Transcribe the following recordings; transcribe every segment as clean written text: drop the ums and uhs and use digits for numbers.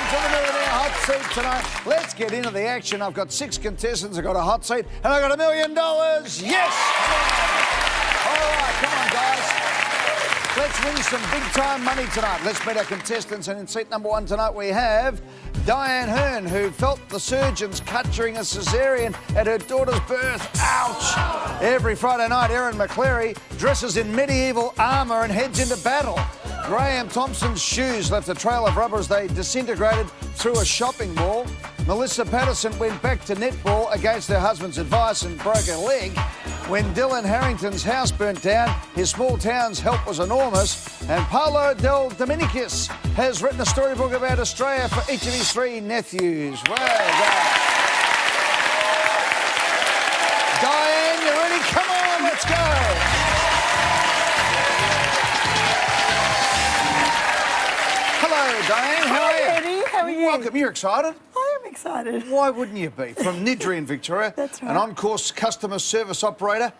to the Millionaire Hot Seat tonight. Let's get into the action. I've got 6 contestants. I've got a hot seat and I've got $1 million. Yes! All right, come on, guys. Let's win some big-time money tonight. Let's meet our contestants. And in seat number 1 tonight, we have Diane Hearn, who felt the surgeons cut during a caesarean at her daughter's birth. Ouch! Every Friday night, Erin McCleary dresses in medieval armour and heads into battle. Graham Thompson's shoes left a trail of rubber as they disintegrated through a shopping mall. Melissa Patterson went back to netball against her husband's advice and broke her leg. When Dylan Harrington's house burnt down, his small town's help was enormous. And Paolo Del Dominicus has written a storybook about Australia for each of his 3 nephews. Well done. Diane, you ready? Come on, let's go. Hello, Diane. How are you? Eddie. How are you? Welcome. You're excited? I am excited. Why wouldn't you be? From Niddry in Victoria. That's right. An on-course customer service operator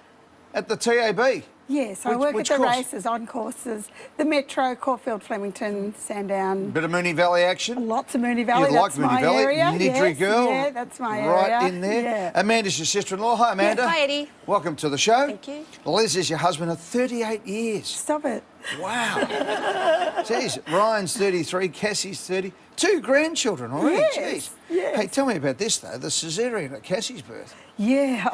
at the TAB. Yes, I work at which the course? races, on courses, the Metro, Caulfield, Flemington, Sandown. Bit of Moonee Valley action. Lots of Moonee Valley. You That's like Moonee my Valley. area. Niddry Yes, girl. Yeah, that's my area. Right in there. Yeah. Amanda's your sister-in-law. Hi, Amanda. Yeah, hi, Eddie. Welcome to the show. Thank you. Liz is your husband of 38 years. Stop it. Wow. Jeez, Ryan's 33, Cassie's 30. 2 grandchildren already. Yes, Jeez. yes. Hey, tell me about this, though, the caesarean at Cassie's birth. Yeah,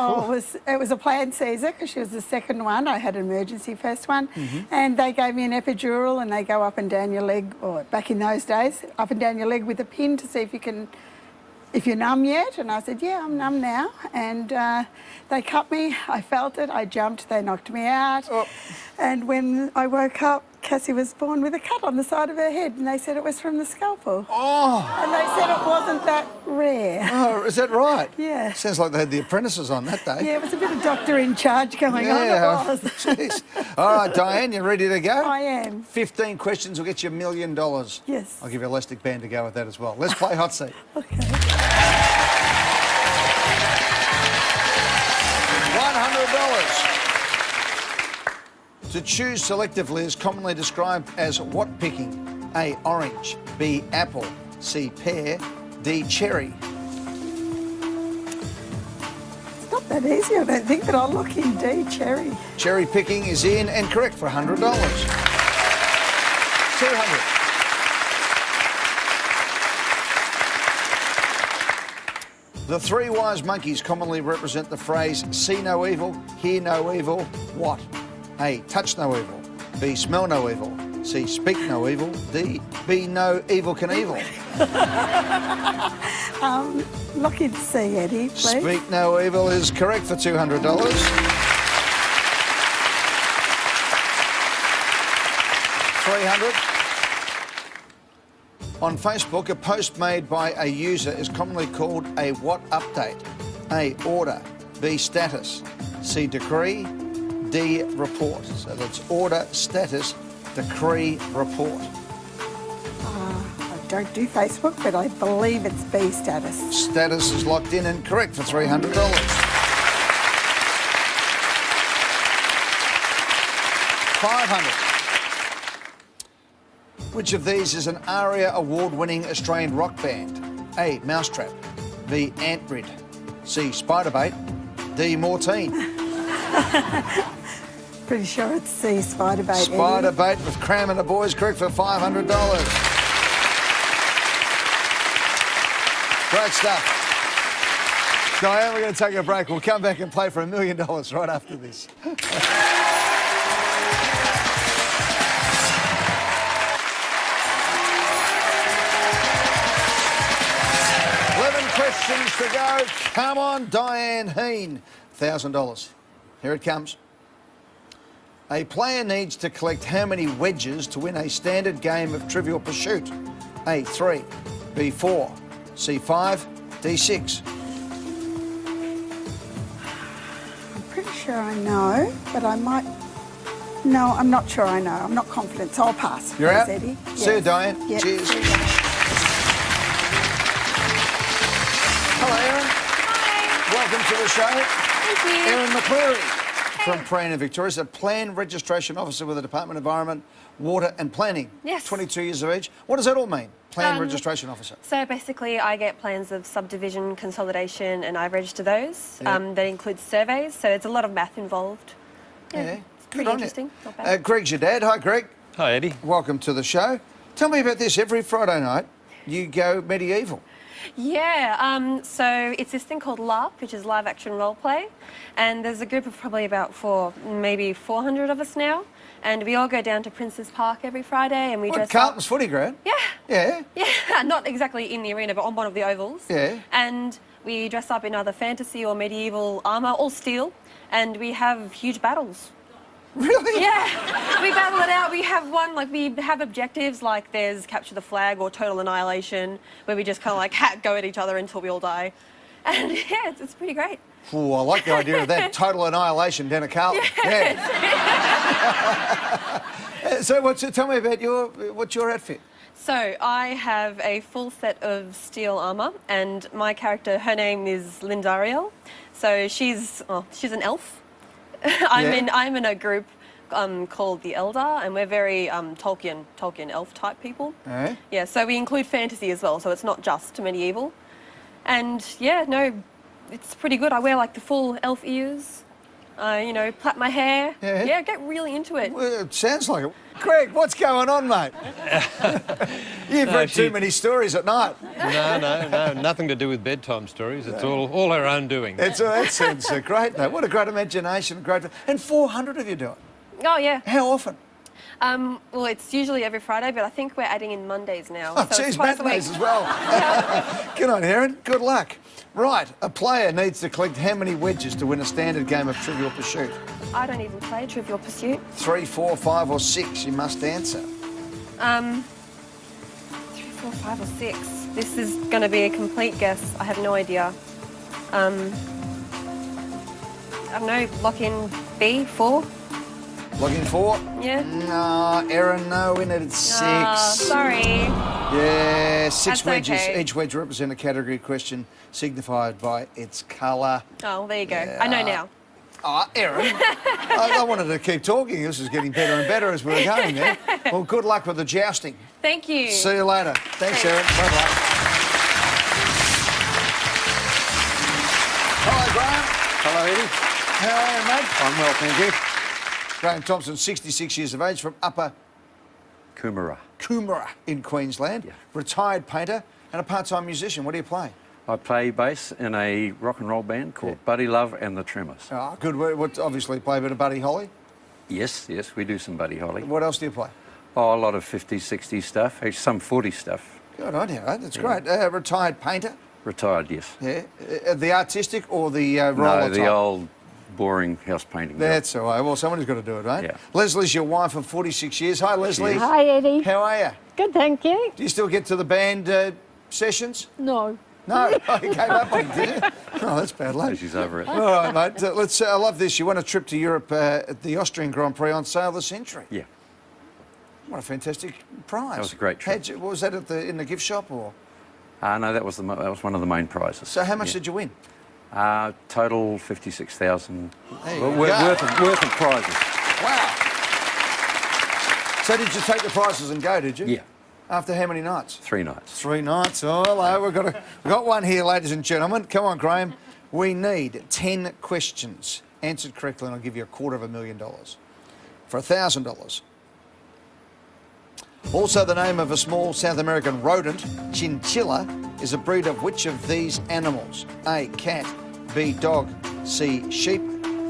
it was a planned Caesar because she was the second one. I had an emergency first one. And they gave me an epidural and they go up and down your leg, or back in those days, up and down your leg with a pin to see if you're numb yet. And I said, yeah, I'm numb now. And they cut me, I felt it, I jumped, they knocked me out. Oh. And when I woke up, Cassie was born with a cut on the side of her head and they said it was from the scalpel. Oh. And they said it wasn't that rare. Oh, is that right? Yeah. Sounds like they had the apprentices on that day. Yeah, it was a bit of doctor in charge going on, it was. Jeez. All right, Diane, you ready to go? I am. 15 questions will get you $1 million. Yes. I'll give you elastic band to go with that as well. Let's play hot seat. Okay. $100. To choose selectively is commonly described as what picking? A, orange. B, apple. C, pear. D, cherry. It's not that easy, I don't think, but I'll look in D, cherry. Cherry picking is in and correct for $100. 200. The 3 wise monkeys commonly represent the phrase see no evil, hear no evil, what? A, touch no evil. B, smell no evil. C, speak no evil. D, be no evil can evil. Look in C, Eddie, please. Speak no evil is correct for $200. 300. On Facebook, a post made by a user is commonly called a what update? A, order. B, status. C, decree. D, report. So that's order, status, decree, report. I don't do Facebook, but I believe it's B, status. Status is locked in and correct for $300. 500. Which of these is an ARIA award-winning Australian rock band? A, Mousetrap. B, Antrid. C, Spiderbait. D, Mortine. Pretty sure it's C, Spiderbait. Spiderbait with Cram and the boys, correct for $500. Great stuff. Diane, we're going to take a break. We'll come back and play for $1 million right after this. 11 questions to go. Come on, Diane Hearn. $1,000. Here it comes. A player needs to collect how many wedges to win a standard game of Trivial Pursuit? A, 3. B, 4. C, 5. D, 6. I'm pretty sure I know, but I might... No, I'm not sure I know. I'm not confident, so I'll pass. You're out? Eddie. See you, Diane. Yep. Cheers. See you. Hello, Erin. Hi. Welcome to the show. Thank you. Erin McCleary from Prahran, Victoria is a Plan Registration Officer with the Department of Environment, Water and Planning. Yes. 22 years of age. What does that all mean? Plan registration officer. So basically, I get plans of subdivision consolidation, and I register those. Yeah. That includes surveys, so it's a lot of math involved. Yeah. It's pretty interesting. Not bad. Greg's your dad. Hi, Greg. Hi, Eddie. Welcome to the show. Tell me about this. Every Friday night, you go medieval. Yeah, so it's this thing called LARP, which is live action role play, and there's a group of probably about maybe 400 of us now, and we all go down to Prince's Park every Friday and we dress Carlton's up. footy ground? Yeah. Yeah. Yeah, not exactly in the arena, but on one of the ovals. Yeah. And we dress up in either fantasy or medieval armour, all steel, and we have huge battles. Really? Yeah, we battle it out. We have we have objectives like there's capture the flag or total annihilation, where we just kind of like go at each other until we all die. And yeah, it's pretty great. Ooh, I like the idea of that. Total annihilation down at Carlton. Yeah. So tell me about what's your outfit? So I have a full set of steel armour, and my character, her name is Lindariel. So she's an elf. I'm in a group called the Elder, and we're very Tolkien elf type people. Eh? Yeah, so we include fantasy as well, so it's not just medieval. And yeah, no, it's pretty good. I wear like the full elf ears, plait my hair. Yeah. Get really into it. Well, it sounds like it. Greg, what's going on, mate? You've read too many stories at night. No, nothing to do with bedtime stories. It's all her own doing. That sounds great, though. What a great imagination. And 400 of you do it. Oh yeah. How often? Well, it's usually every Friday, but I think we're adding in Mondays now. Oh, so geez, it's twice a matinees week. as well. Good on, Erin. Good luck. Right, a player needs to collect how many wedges to win a standard game of Trivial Pursuit? I don't even play Trivial Pursuit. 3, 4, 5 or 6, you must answer. 3, 4, 5 or 6. This is going to be a complete guess. I have no idea. I don't know, lock in B, 4? Lock in 4? Yeah. No, Erin, no, we needed 6. Sorry. Yeah, 6 That's wedges. okay. Each wedge represents a category question signified by its colour. Oh, well, there you go. I know now. Oh, Erin, I wanted to keep talking. This is getting better and better as we were going there. Well, good luck with the jousting. Thank you. See you later. Thanks, Erin. Bye-bye. Hello, Graham. Hello, Eddie. How are you, mate? I'm well, thank you. Graham Thompson, 66 years of age, from Upper Coomera in Queensland. Yeah. Retired painter and a part-time musician. What do you play? I play bass in a rock and roll band called Buddy Love and the Tremors. Oh, good. What, obviously play a bit of Buddy Holly. Yes, we do some Buddy Holly. What else do you play? Oh, a lot of 50s, 60s stuff, actually some 40s stuff. Good on you, mate. That's great. Retired painter. Retired, yes. Yeah. The artistic or the roller No, the type? old boring house painting. That's all right. Well, someone's got to do it, right? Yeah. Leslie's your wife of 46 years. Hi, Leslie. Hi, Eddie. How are you? Good, thank you. Do you still get to the band sessions? No. No, oh, you gave up on it, did you? Oh, that's bad luck. She's over it. All right, mate. I love this. You won a trip to Europe at the Austrian Grand Prix on Sale of the Century. Yeah. What a fantastic prize. That was a great trip. Was that in the gift shop or? No, that was one of the main prizes. So how much did you win? Total 56,000 There you go. worth of prizes. Wow. So did you take the prizes and go, did you? Yeah. After how many nights? 3 nights. 3 nights. Oh, hello. We've got one here, ladies and gentlemen. Come on, Graham. We need 10 questions answered correctly, and I'll give you $250,000 for $1,000. Also, the name of a small South American rodent, chinchilla, is a breed of which of these animals? A, cat, B, dog, C, sheep,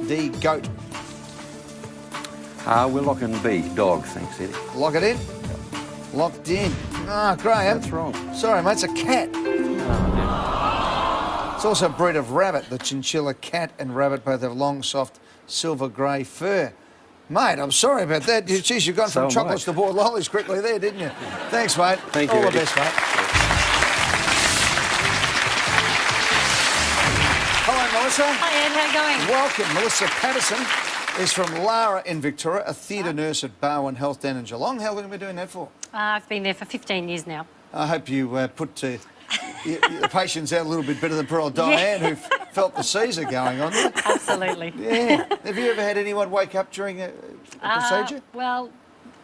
D, goat. We're locking B, dog, thanks, Eddie. Lock it in. Locked in. Ah, Graham. That's wrong. Sorry, mate, it's a cat. It's also a breed of rabbit. The chinchilla cat and rabbit both have long, soft, silver grey fur. Mate, I'm sorry about that. Geez, you've gone from So am I. chocolates to boiled lollies quickly there, didn't you? Thanks, mate. Thank you, All the Eddie. best, mate. Hello, Melissa. Hi, Ed, how you going? Welcome. Melissa Patterson is from Lara in Victoria, a theatre nurse at Barwon Health down in Geelong. How long have you been doing that for? I've been there for 15 years now. I hope you put your patients out a little bit better than poor old Diane, who felt the Caesar going on there. Absolutely. Yeah. Have you ever had anyone wake up during a procedure? Well,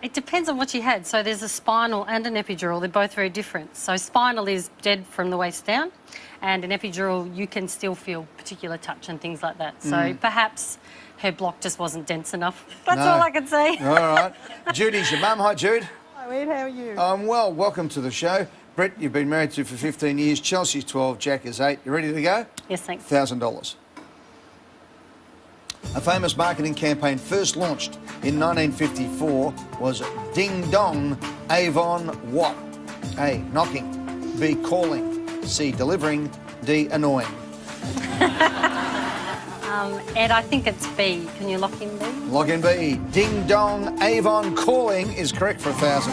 It depends on what you had. So there's a spinal and an epidural. They're both very different. So spinal is dead from the waist down, and an epidural, you can still feel particular touch and things like that. So perhaps her block just wasn't dense enough. That's all I can say. All right. Judy's your mum. Hi, Jude. Hi, Ed, how are you? Well, welcome to the show. Brett, you've been married to for 15 years. Chelsea's 12, Jack is 8. You ready to go? Yes, thanks. $1,000. A famous marketing campaign first launched in 1954 was Ding Dong Avon what? A. Knocking. B. Calling. C. Delivering. D. Annoying. Ed, I think it's B. Can you lock in B? Log in B. Ding Dong Avon Calling is correct for $1,000.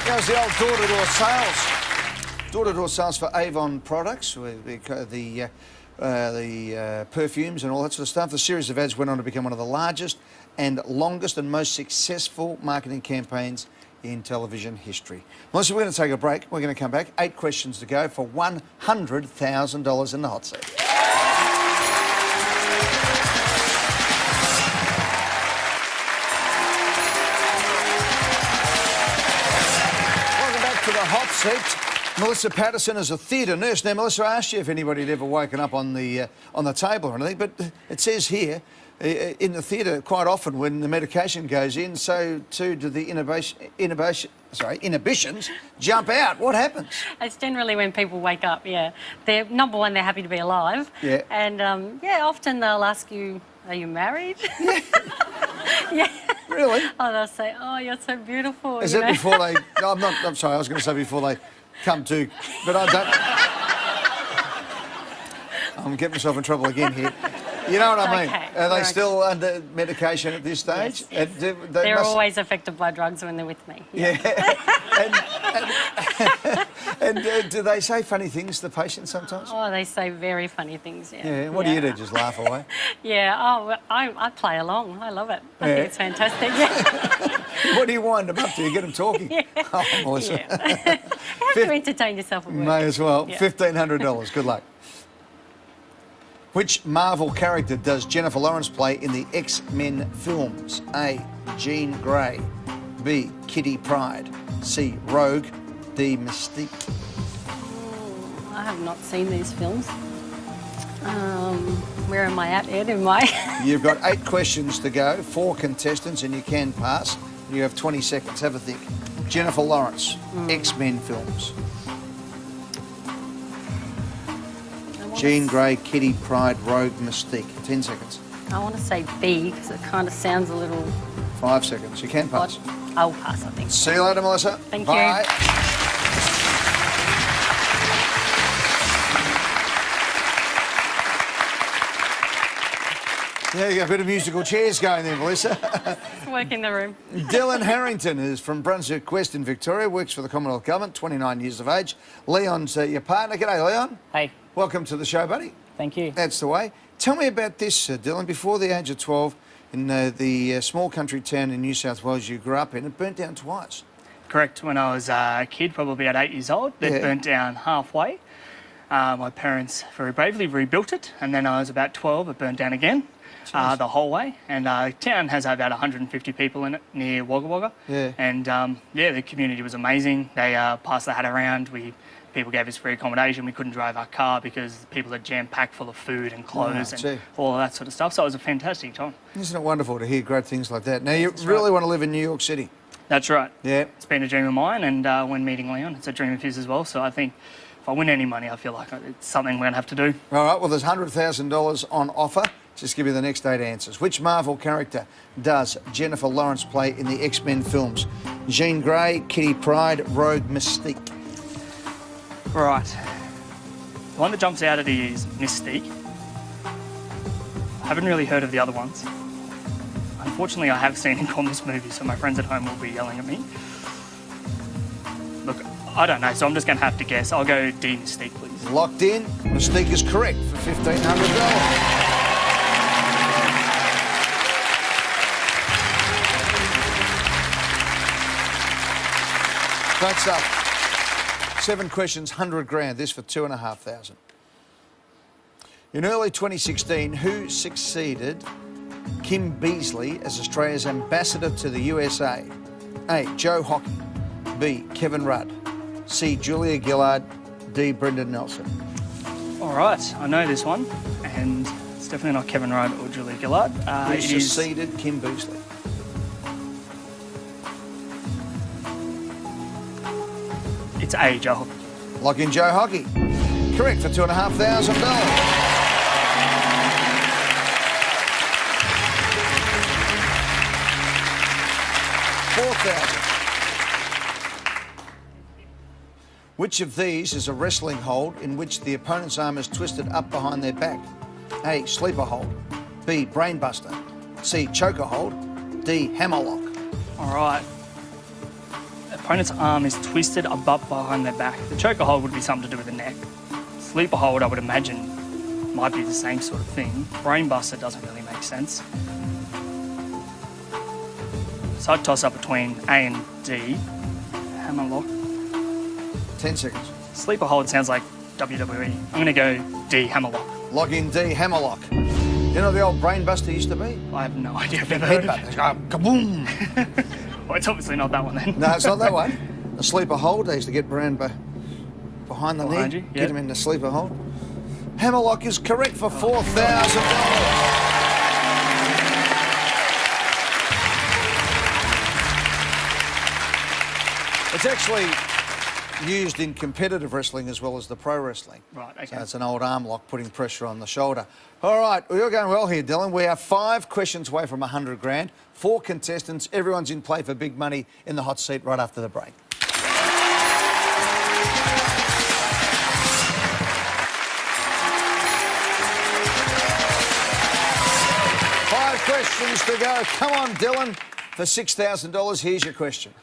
How's the old door-to-door sales? Door-to-door sales for Avon products, with the perfumes and all that sort of stuff. The series of ads went on to become one of the largest and longest and most successful marketing campaigns in television history. Melissa, we're going to take a break. We're going to come back. 8 questions to go for $100,000 in the hot seat. To the hot seat. Melissa Patterson is a theatre nurse. Now, Melissa, I asked you if anybody had ever woken up on the table or anything, but it says here in the theatre quite often when the medication goes in, so too do the inhibitions jump out. What happens? It's generally when people wake up, yeah. They're, number one, they're happy to be alive. Yeah. And, often they'll ask you, are you married? Yeah. Yeah. Really? Oh, they'll say, oh, you're so beautiful. Is it before they... No, I'm sorry, I was going to say before they come to... But I don't... I'm getting myself in trouble again here. You know what I mean? Okay, Are they right. still under medication at this stage? Yes. They're always affected by drugs when they're with me. Yeah. and do they say funny things to the patient sometimes? Oh, they say very funny things, yeah. Yeah. What do you do? Just laugh away? Yeah, oh, well, I play along. I love it. I think it's fantastic. Yeah. What do you wind them up to? You get them talking? Yeah. Oh, Melissa. Yeah. You have to entertain yourself at work. May as well. Yeah. $1,500. Good luck. Which Marvel character does Jennifer Lawrence play in the X-Men films? A. Jean Grey. B. Kitty Pryde. C. Rogue. D. Mystique. I have not seen these films. Where am I at, Ed? Am I? You've got 8 questions to go, 4 contestants, and you can pass. You have 20 seconds. Have a think. Jennifer Lawrence, X-Men films. Jean Grey, Kitty Pryde, Rogue, Mystique. 10 seconds. I want to say B because it kind of sounds a little 5 seconds. You can pass. odd. I'll pass, I think. See you later, Melissa. Thank Bye. Yeah, you got a bit of musical chairs going there, Melissa. Work in the room. Dylan Harrington is from Brunswick West in Victoria, works for the Commonwealth Government, 29 years of age. Leon's your partner. G'day, Leon. Hey, Welcome to the show, buddy. thank you. That's the way. Tell me about this, Dylan. Before the age of 12, in the small country town in New South Wales you grew up in, it burnt down twice. Correct. When I was a kid, probably about 8 years old, it Yeah. burnt down halfway. My parents very bravely rebuilt it, and then I was about 12, it burnt down again. The whole way, and the town has about 150 people in it near Wagga Wagga. Yeah. And the community was amazing. They passed the hat around. People gave us free accommodation. We couldn't drive our car because people are jam-packed full of food and clothes gee. and all of that sort of stuff. So it was a fantastic time. Isn't it wonderful to hear great things like that? Now, you really want to live in New York City? That's right. Yeah. It's been a dream of mine, and when meeting Leon, it's a dream of his as well. So I think if I win any money, I feel like it's something we're going to have to do. All right, well, there's $100,000 on offer. Just give me the next 8 answers. Which Marvel character does Jennifer Lawrence play in the X-Men films? Jean Grey, Kitty Pryde, Rogue, Mystique. Right. The one that jumps out at you is Mystique. I haven't really heard of the other ones. Unfortunately, I have seen him on this movie, so my friends at home will be yelling at me. Look, I don't know, so I'm just going to have to guess. I'll go D, Mystique, please. Locked in. Mystique is correct for $1,500. Great stuff. 7 questions, 100 grand. This for 2,500. In early 2016, who succeeded Kim Beazley as Australia's ambassador to the USA? A. Joe Hockey. B. Kevin Rudd. C. Julia Gillard. D. Brendan Nelson. All right, I know this one, and it's definitely not Kevin Rudd or Julia Gillard. Who It is, succeeded Kim Beazley? it's A, Joe Hockey. Lock in Joe Hockey. Correct for $2,500. Which of these is a wrestling hold in which the opponent's arm is twisted up behind their back? A. Sleeper hold. B. Brainbuster. C. Choker hold. D. Hammerlock. All right. The opponent's arm is twisted above behind their back. The choker hold would be something to do with the neck. Sleeper hold, I would imagine, might be the same sort of thing. Brainbuster doesn't really make sense. So I'd toss up between A and D. Hammerlock. 10 seconds. Sleeper hold sounds like WWE. I'm going to go D, Hammerlock. Log in D. Hammerlock. You know the old Brainbuster used to be? I have no idea. I've never heard of Headbutt. it. Kaboom! Well, it's obviously not that one then. No, it's not that one. A sleeper hold, they used to get around behind the Behind knee, you, get yep. them in the sleeper hold. Hammerlock is correct for $4,000. It's actually used in competitive wrestling as well as the pro wrestling. Right, okay. So it's an old arm lock putting pressure on the shoulder. All right, well, you're going well here, Dylan. We are 5 questions away from 100 grand. 4 contestants. Everyone's in play for big money in the hot seat right after the break. 5 questions to go. Come on, Dylan. For $6,000, here's your question.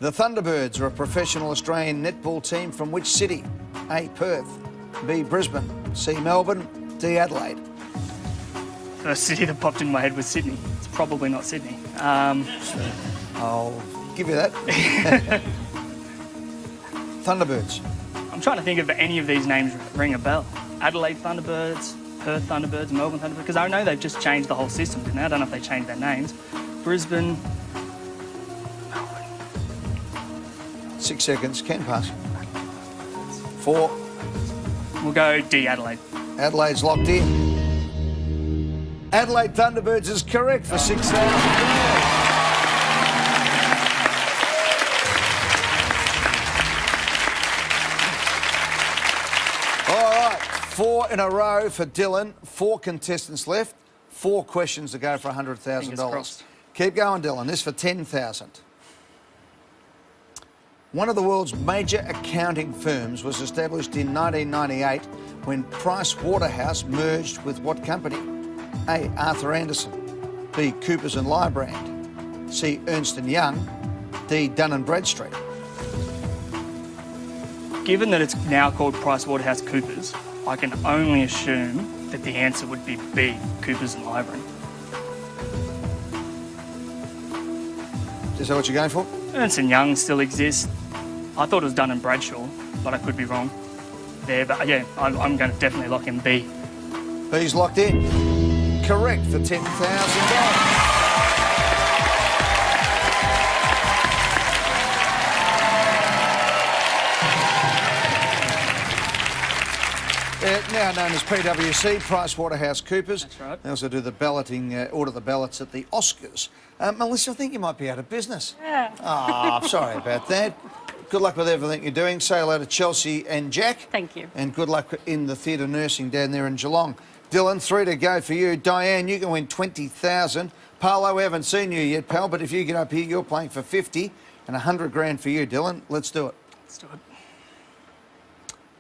The Thunderbirds are a professional Australian netball team from which city? A. Perth. B. Brisbane. C. Melbourne. D. Adelaide. First city that popped in my head was Sydney. It's probably not Sydney. I'll give you that. Thunderbirds. I'm trying to think if any of these names ring a bell. Adelaide Thunderbirds, Perth Thunderbirds, Melbourne Thunderbirds, because I know they've just changed the whole system, didn't they? I don't know if they changed their names. Brisbane, Melbourne. 6 seconds. Can pass. 4. We'll go D, Adelaide. Adelaide's locked in. Adelaide Thunderbirds is correct for $6,000. All right, 4 in a row for Dylan. 4 contestants left. 4 questions to go for Fingers $100,000. crossed. Keep going, Dylan. This for $10,000. One of the world's major accounting firms was established in 1998 when Price Waterhouse merged with what company? A. Arthur Anderson. B. Coopers and Lybrand. C. Ernst & Young. D. Dun & Bradstreet. Given that it's now called PricewaterhouseCoopers, I can only assume that the answer would be B, Coopers and Lybrand. Is that what you're going for? Ernst & Young still exists. I thought it was Dun & Bradshaw, but I could be wrong there. But yeah, I'm going to definitely lock in B. B's locked in. Correct for $10,000. Now known as PwC, PricewaterhouseCoopers. That's right. They also do the balloting, order the ballots at the Oscars. Melissa, I think you might be out of business. Yeah. Ah, I'm sorry about that. Good luck with everything you're doing. Say hello to Chelsea and Jack. Thank you. And good luck in the theatre nursing down there in Geelong. Dylan, 3 to go for you. Diane, you can win $20,000. Paolo, we haven't seen you yet, pal, but if you get up here, you're playing for 50 and 100 grand for you, Dylan. Let's do it. Let's do it.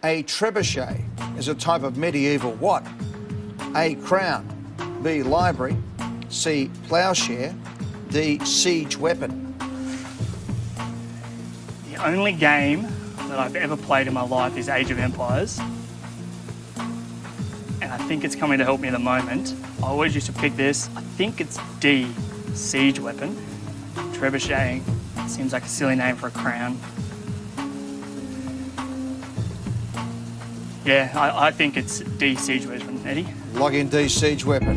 A trebuchet is a type of medieval what? A. Crown. B. Library. C. Ploughshare. D. Siege weapon. The only game that I've ever played in my life is Age of Empires. And I think it's coming to help me at the moment. I always used to pick this. I think it's D, Siege weapon. Trebuchet seems like a silly name for a crown. Yeah, I think it's D, siege weapon, Eddie. Log in D, siege weapon.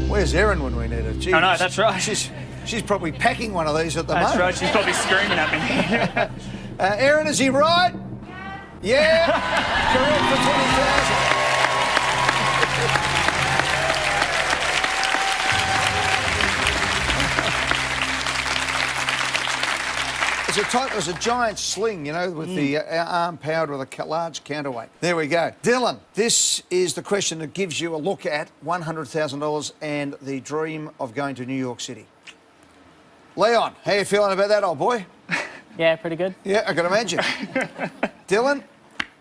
Where's Erin when we need her? Jeez. I know, that's right. She's probably packing one of these at the That's moment. right, she's probably screaming at me. Erin, is he right? Yeah. Correct for 20,000. It was a giant sling, you know, with the arm powered with a large counterweight. There we go. Dylan, this is the question that gives you a look at $100,000 and the dream of going to New York City. Leon, how you feeling about that, old boy? Yeah, pretty good. Yeah, I can imagine. Dylan,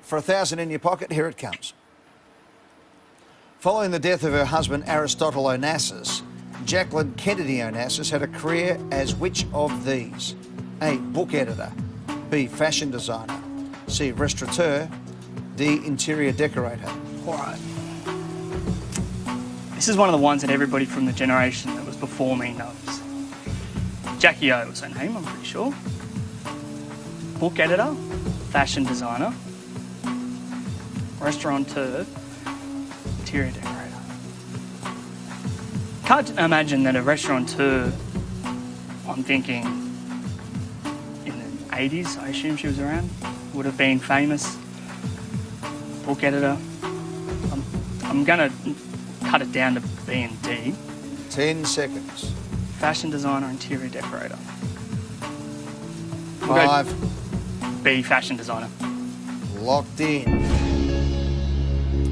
for 1,000 in your pocket, here it comes. Following the death of her husband, Aristotle Onassis, Jacqueline Kennedy Onassis had a career as which of these? A, book editor. B, fashion designer. C, restaurateur. D, interior decorator. All right. This is one of the ones that everybody from the generation that was before me knows. Jackie O was her name, I'm pretty sure. Book editor, fashion designer, restaurateur, interior decorator. Can't imagine that a restaurateur, I'm thinking, 80s, I assume she was around, would have been famous. Book editor. I'm going to cut it down to B and D. 10 seconds. Fashion designer, interior decorator. 5. B, fashion designer. Locked in.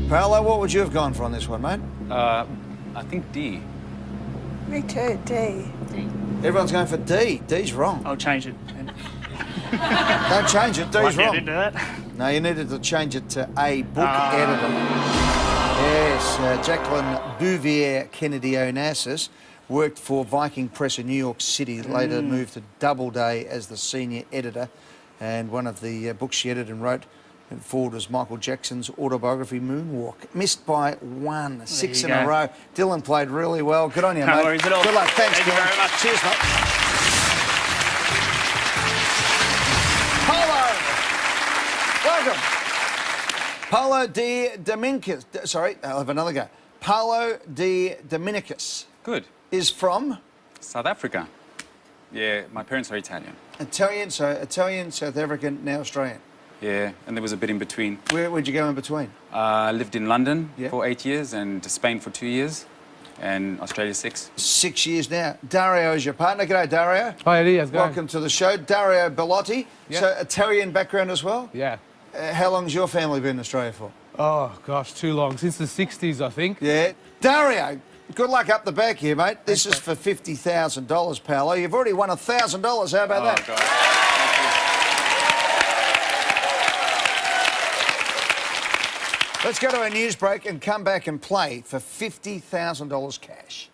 Paolo, what would you have gone for on this one, mate? I think D. Me too, D. Everyone's going for D. D's wrong. I'll change it. Don't change it. D's Might get wrong. into that. No, you needed to change it to A, book editor. Yes, Jacqueline Bouvier Kennedy Onassis worked for Viking Press in New York City, later moved to Doubleday as the senior editor, and one of the books she edited and wrote forward was Michael Jackson's autobiography, Moonwalk. Missed by 1, 6 in a row. Dylan played really well. Good on you, mate. No worries at all. Good luck. Thanks, Thank you Dylan. very much. Cheers, mate. Welcome. Paulo de Dominicus. Sorry, I'll have another go. Paulo de Dominicus. Good. Is from? South Africa. Yeah, my parents are Italian. Italian, so Italian, South African, now Australian. Yeah, and there was a bit in between. Where'd you go in between? I lived in London Yeah. for 8 years and Spain for 2 years and Australia 6. 6 years now. Dario is your partner. G'day, Dario. Hi, Eddie. How's it going? Welcome to the show. Dario Bellotti. Yeah. So Italian background as well? Yeah. How long's your family been in Australia for? Oh, gosh, too long. Since the 60s, I think. Yeah. Dario, good luck up the back here, mate. This is for $50,000, Paolo. You've already won $1,000. How about that? God. Let's go to a news break and come back and play for $50,000 cash.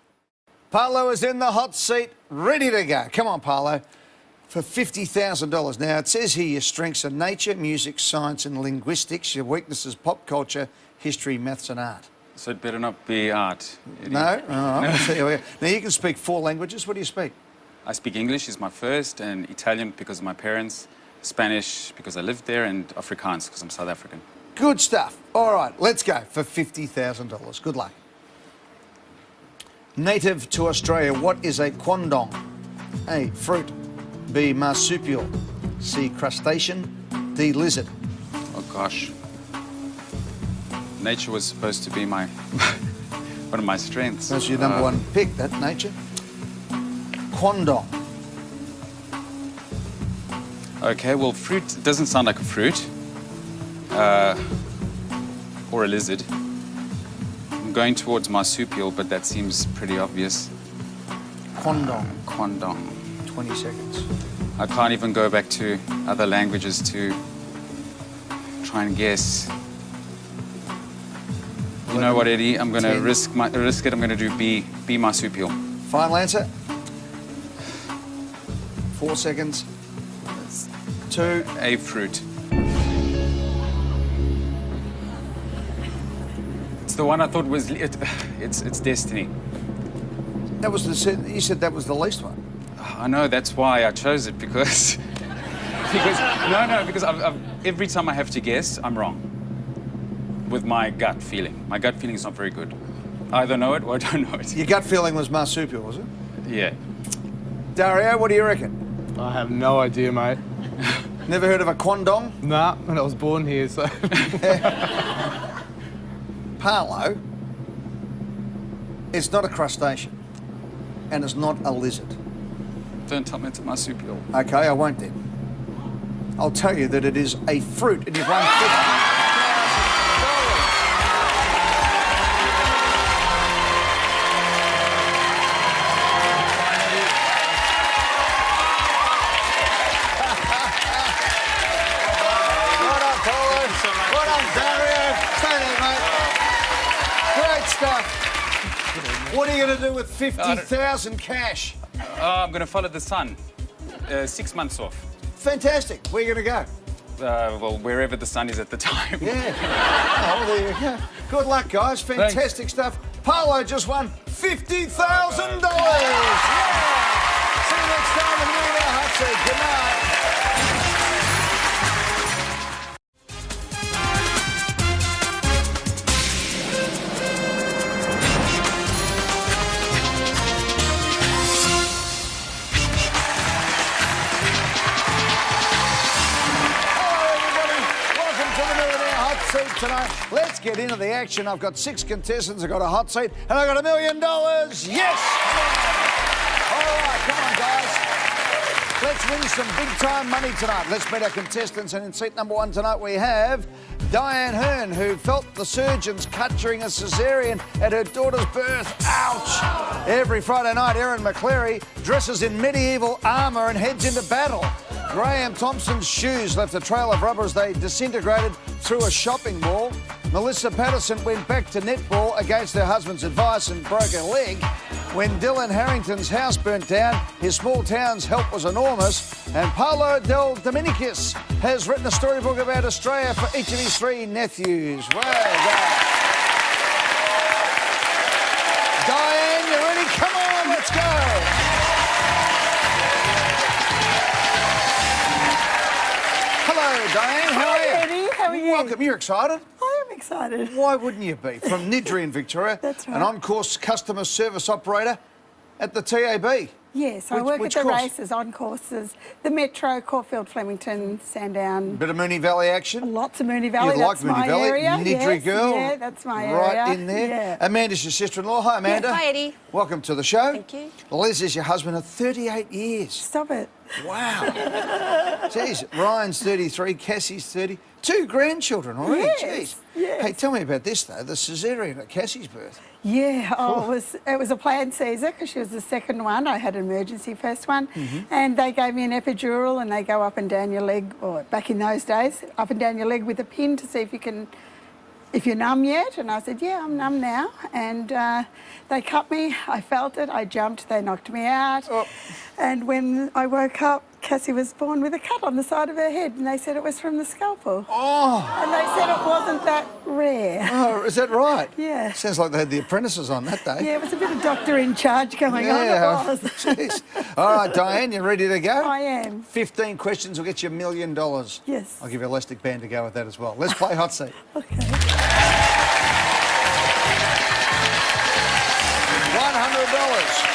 Paolo is in the hot seat, ready to go. Come on, Paolo. For $50,000. Now, it says here your strengths are nature, music, science and linguistics. Your weaknesses, pop culture, history, maths and art. So it better not be art. No? All right. So here we are. Now, you can speak 4 languages. What do you speak? I speak English is my first, and Italian because of my parents, Spanish because I lived there, and Afrikaans because I'm South African. Good stuff. All right, let's go for $50,000. Good luck. Native to Australia, what is a quandong? A, fruit. B, marsupial. C, crustacean. D, lizard. Oh gosh. Nature was supposed to be my one of my strengths. That's your number one pick, that nature. Quandong. Okay, well, fruit doesn't sound like a fruit. Or a lizard. I'm going towards marsupial, but that seems pretty obvious. Quandong. Quandong. 20 seconds. I can't even go back to other languages to try and guess. You know what, Eddie? I'm going to 10. risk it. I'm going to do B marsupial. Final answer? 4 seconds. 2. A fruit. It's the one I thought was it's destiny. That was you said that was the least one. I know, that's why I chose it, because because I've every time I have to guess, I'm wrong. with my gut feeling. My gut feeling is not very good. I either know it or I don't know it. Your gut feeling was marsupial, was it? Yeah. Dario, what do you reckon? I have no idea, mate. Never heard of a quandong? Nah, and I was born here, so... Parlo, it's not a crustacean, and it's not a lizard. Don't tell me it's a marsupial. Okay, I won't then. I'll tell you that it is a fruit, and you've won $50,000. Well done, Dario. Stay there, mate. Great stuff. What are you going to do with 50,000 cash? I'm going to follow the sun. 6 months off. Fantastic. Where are you going to go? Well, wherever the sun is at the time. Yeah. Oh, there you go. Good luck, guys. Fantastic stuff. Paolo just won $50,000. Yeah. See you next time on Millionaire Hotseat. Good night. Tonight, let's get into the action. I've got 6 contestants. I've got a hot seat, and I've got $1 million. Yes! All right, come on, guys. Let's win some big-time money tonight. Let's meet our contestants. And in seat number 1 tonight, we have Diane Hearn, who felt the surgeons cut during a caesarean at her daughter's birth. Ouch! Every Friday night, Erin McCleary dresses in medieval armour and heads into battle. Graham Thompson's shoes left a trail of rubber as they disintegrated through a shopping mall. Melissa Patterson went back to netball against her husband's advice and broke her leg. When Dylan Harrington's house burnt down, his small town's help was enormous. And Paolo Del Dominicus has written a storybook about Australia for each of his 3 nephews. Well done. Diane, you ready? Come on, let's go. Hello, Diane. How are you? Eddie, how are you? Welcome. You're excited? I am excited. Why wouldn't you be? From Niddry in Victoria. That's right. An on-course customer service operator at the TAB. Yes, I work at which the course? races, on courses, the Metro, Caulfield, Flemington, Sandown. Bit of Moonee Valley action. Lots of Moonee Valley. You That's like Moonee my Valley? area. Niddry Yes, girl. Yeah, that's my area. Right in there. Yeah. Amanda's your sister-in-law. Hi, Amanda. Hi, Eddie. Welcome to the show. Thank you. Liz is your husband of 38 years. Stop it. Wow. Jeez, Ryan's 33, Cassie's 30. 2 grandchildren already. Yes, Jeez. yes. Hey, tell me about this, though, the caesarean at Cassie's birth. Yeah, it was a planned Caesar because she was the second one. I had an emergency first one. And they gave me an epidural and they go up and down your leg, or back in those days, up and down your leg with a pin to see if you're numb yet. And I said, yeah, I'm numb now. And they cut me, I felt it, I jumped, they knocked me out. Oh. And when I woke up, Cassie was born with a cut on the side of her head and they said it was from the scalpel. Oh. And they said it wasn't that rare. Oh, is that right? Yeah. Sounds like they had the apprentices on that day. Yeah, it was a bit of doctor in charge going on. It was. Jeez. All right, Diane, you ready to go? I am. 15 questions will get you $1 million. Yes. I'll give you an elastic band to go with that as well. Let's play hot seat. Okay. $100.